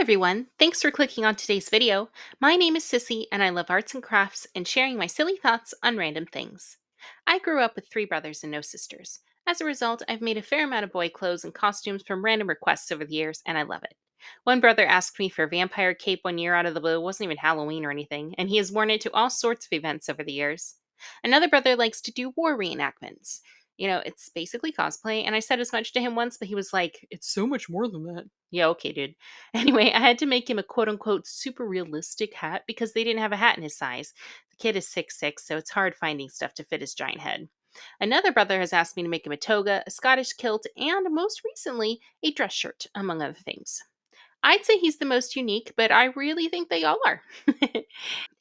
everyone, thanks for clicking on today's video. My name is Sissy and I love arts and crafts and sharing my silly thoughts on random things. I grew up with three brothers and no sisters. As a result, I've made a fair amount of boy clothes and costumes from random requests over the years, and I love it. One brother asked me for a vampire cape one year out of the blue. It wasn't even Halloween or anything, and he has worn it to all sorts of events over the years. Another brother likes to do war reenactments. It's basically cosplay, and I said as much to him once, but he was like, "It's so much more than that." Yeah, okay, dude. Anyway, I had to make him a quote unquote super realistic hat because they didn't have a hat in his size. The kid is 6'6", so it's hard finding stuff to fit his giant head. Another brother has asked me to make him a toga, a Scottish kilt, and most recently, a dress shirt, among other things. I'd say he's the most unique, but I really think they all are.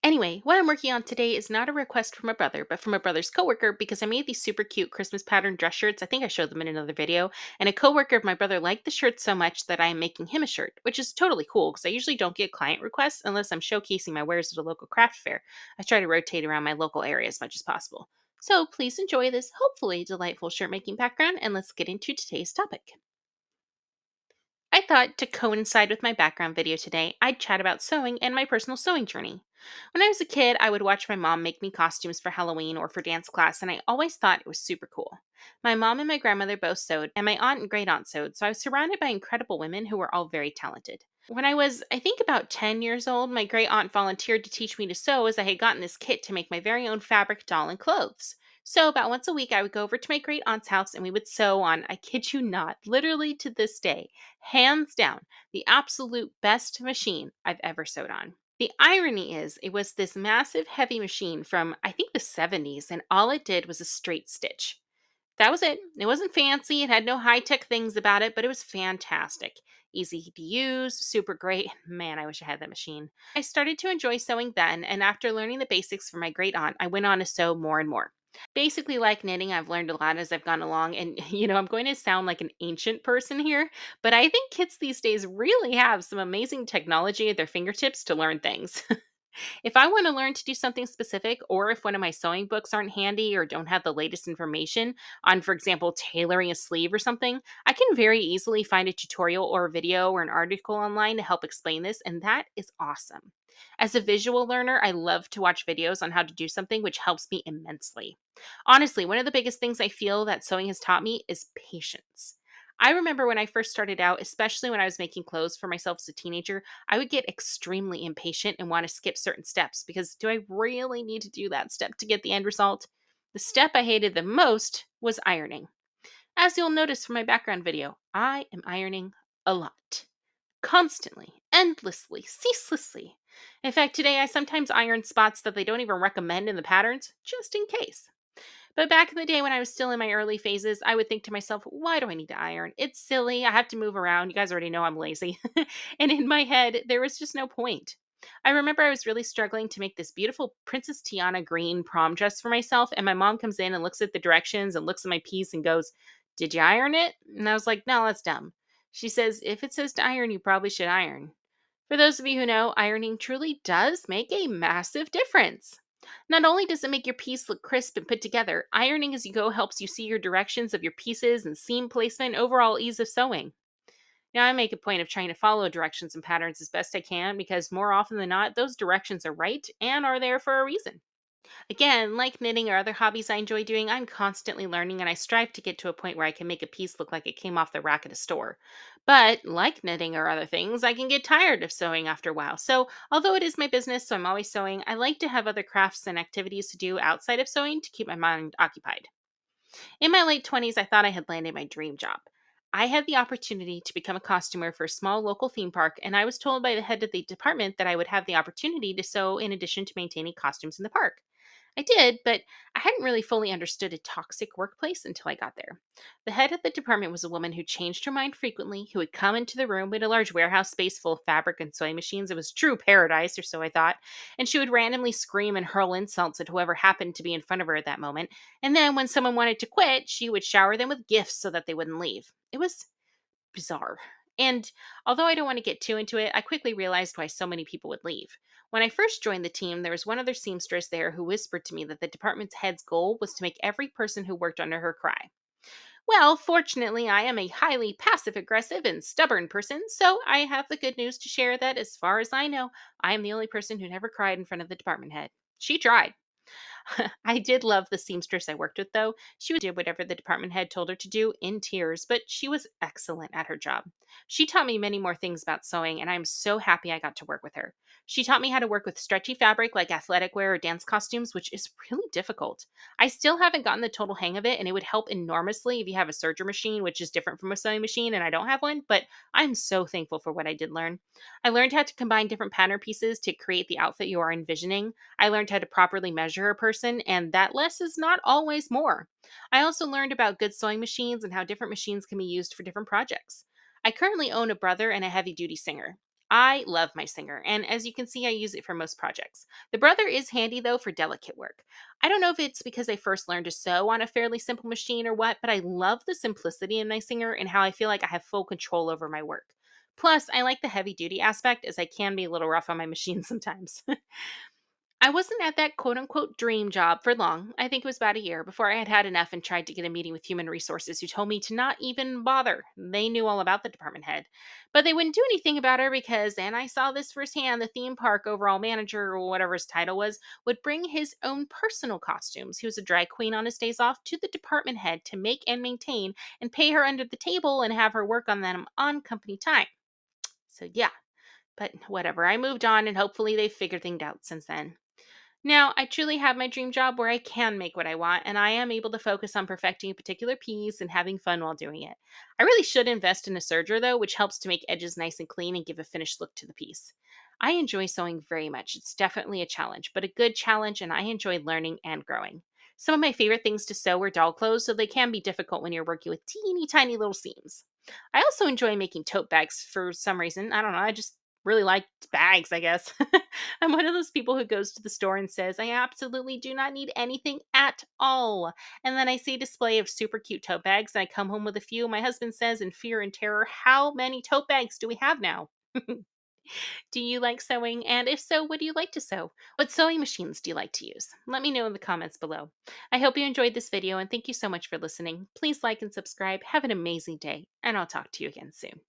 Anyway, what I'm working on today is not a request from a brother, but from a brother's coworker because I made these super cute Christmas pattern dress shirts. I think I showed them in another video. And a coworker of my brother liked the shirt so much that I am making him a shirt, which is totally cool because I usually don't get client requests unless I'm showcasing my wares at a local craft fair. I try to rotate around my local area as much as possible. So please enjoy this hopefully delightful shirt making background and let's get into today's topic. I thought to coincide with my background video today, I'd chat about sewing and my personal sewing journey. When I was a kid, I would watch my mom make me costumes for Halloween or for dance class, and I always thought it was super cool. My mom and my grandmother both sewed, and my aunt and great aunt sewed, so I was surrounded by incredible women who were all very talented. When I was, I think, about 10 years old, my great aunt volunteered to teach me to sew as I had gotten this kit to make my very own fabric doll and clothes. So, about once a week, I would go over to my great aunt's house and we would sew on, I kid you not, literally to this day, hands down, the absolute best machine I've ever sewed on. The irony is, it was this massive, heavy machine from, I think, the 70s, and all it did was a straight stitch. That was it. It wasn't fancy, it had no high tech things about it, but it was fantastic. Easy to use, super great. Man, I wish I had that machine. I started to enjoy sewing then, and after learning the basics from my great aunt, I went on to sew more and more. Basically, like knitting, I've learned a lot as I've gone along. And, I'm going to sound like an ancient person here, but I think kids these days really have some amazing technology at their fingertips to learn things. If I want to learn to do something specific, or if one of my sewing books aren't handy or don't have the latest information on, for example, tailoring a sleeve or something, I can very easily find a tutorial or a video or an article online to help explain this, and that is awesome. As a visual learner, I love to watch videos on how to do something, which helps me immensely. Honestly, one of the biggest things I feel that sewing has taught me is patience. I remember when I first started out, especially when I was making clothes for myself as a teenager, I would get extremely impatient and want to skip certain steps because do I really need to do that step to get the end result? The step I hated the most was ironing. As you'll notice from my background video, I am ironing a lot. Constantly, endlessly, ceaselessly. In fact, today I sometimes iron spots that they don't even recommend in the patterns, just in case. But back in the day when I was still in my early phases, I would think to myself, why do I need to iron? It's silly. I have to move around. You guys already know I'm lazy. And in my head, there was just no point. I remember I was really struggling to make this beautiful Princess Tiana green prom dress for myself. And my mom comes in and looks at the directions and looks at my piece and goes, "Did you iron it?" And I was like, "No, that's dumb." She says, "If it says to iron, you probably should iron." For those of you who know, ironing truly does make a massive difference. Not only does it make your piece look crisp and put together, ironing as you go helps you see your directions of your pieces and seam placement and overall ease of sewing. Now, I make a point of trying to follow directions and patterns as best I can because more often than not, those directions are right and are there for a reason. Again, like knitting or other hobbies I enjoy doing, I'm constantly learning and I strive to get to a point where I can make a piece look like it came off the rack at a store. But, like knitting or other things, I can get tired of sewing after a while. So, although it is my business, so I'm always sewing, I like to have other crafts and activities to do outside of sewing to keep my mind occupied. In my late 20s, I thought I had landed my dream job. I had the opportunity to become a costumer for a small local theme park, and I was told by the head of the department that I would have the opportunity to sew in addition to maintaining costumes in the park. I did, but I hadn't really fully understood a toxic workplace until I got there. The head of the department was a woman who changed her mind frequently, who would come into the room with a large warehouse space full of fabric and sewing machines. It was true paradise, or so I thought. And she would randomly scream and hurl insults at whoever happened to be in front of her at that moment. And then when someone wanted to quit, she would shower them with gifts so that they wouldn't leave. It was bizarre. And although I don't want to get too into it, I quickly realized why so many people would leave. When I first joined the team, there was one other seamstress there who whispered to me that the department's head's goal was to make every person who worked under her cry. Well, fortunately, I am a highly passive aggressive and stubborn person, so I have the good news to share that as far as I know, I am the only person who never cried in front of the department head. She tried. I did love the seamstress I worked with, though. She would do whatever the department head told her to do in tears, but she was excellent at her job. She taught me many more things about sewing, and I'm so happy I got to work with her. She taught me how to work with stretchy fabric like athletic wear or dance costumes, which is really difficult. I still haven't gotten the total hang of it, and it would help enormously if you have a serger machine, which is different from a sewing machine, and I don't have one, but I'm so thankful for what I did learn. I learned how to combine different pattern pieces to create the outfit you are envisioning. I learned how to properly measure a person, and that less is not always more. I also learned about good sewing machines and how different machines can be used for different projects. I currently own a brother and a heavy duty Singer. I love my Singer, and as you can see, I use it for most projects. The brother is handy though for delicate work. I don't know if it's because I first learned to sew on a fairly simple machine or what, but I love the simplicity in my Singer and how I feel like I have full control over my work. Plus, I like the heavy duty aspect as I can be a little rough on my machine sometimes. I wasn't at that quote unquote dream job for long. I think it was about a year before I had had enough and tried to get a meeting with human resources who told me to not even bother. They knew all about the department head, but they wouldn't do anything about her because, and I saw this firsthand, the theme park overall manager or whatever his title was would bring his own personal costumes. He was a drag queen on his days off to the department head to make and maintain and pay her under the table and have her work on them on company time. So, yeah, but whatever. I moved on and hopefully they've figured things out since then. Now, I truly have my dream job where I can make what I want and I am able to focus on perfecting a particular piece and having fun while doing it. I really should invest in a serger though, which helps to make edges nice and clean and give a finished look to the piece. I enjoy sewing very much. It's definitely a challenge, but a good challenge, and I enjoy learning and growing. Some of my favorite things to sew are doll clothes, so they can be difficult when you're working with teeny tiny little seams. I also enjoy making tote bags for some reason. I don't know. I just really like bags, I guess. I'm one of those people who goes to the store and says, I absolutely do not need anything at all. And then I see a display of super cute tote bags and I come home with a few. My husband says in fear and terror, how many tote bags do we have now? Do you like sewing? And if so, what do you like to sew? What sewing machines do you like to use? Let me know in the comments below. I hope you enjoyed this video and thank you so much for listening. Please like and subscribe. Have an amazing day, and I'll talk to you again soon.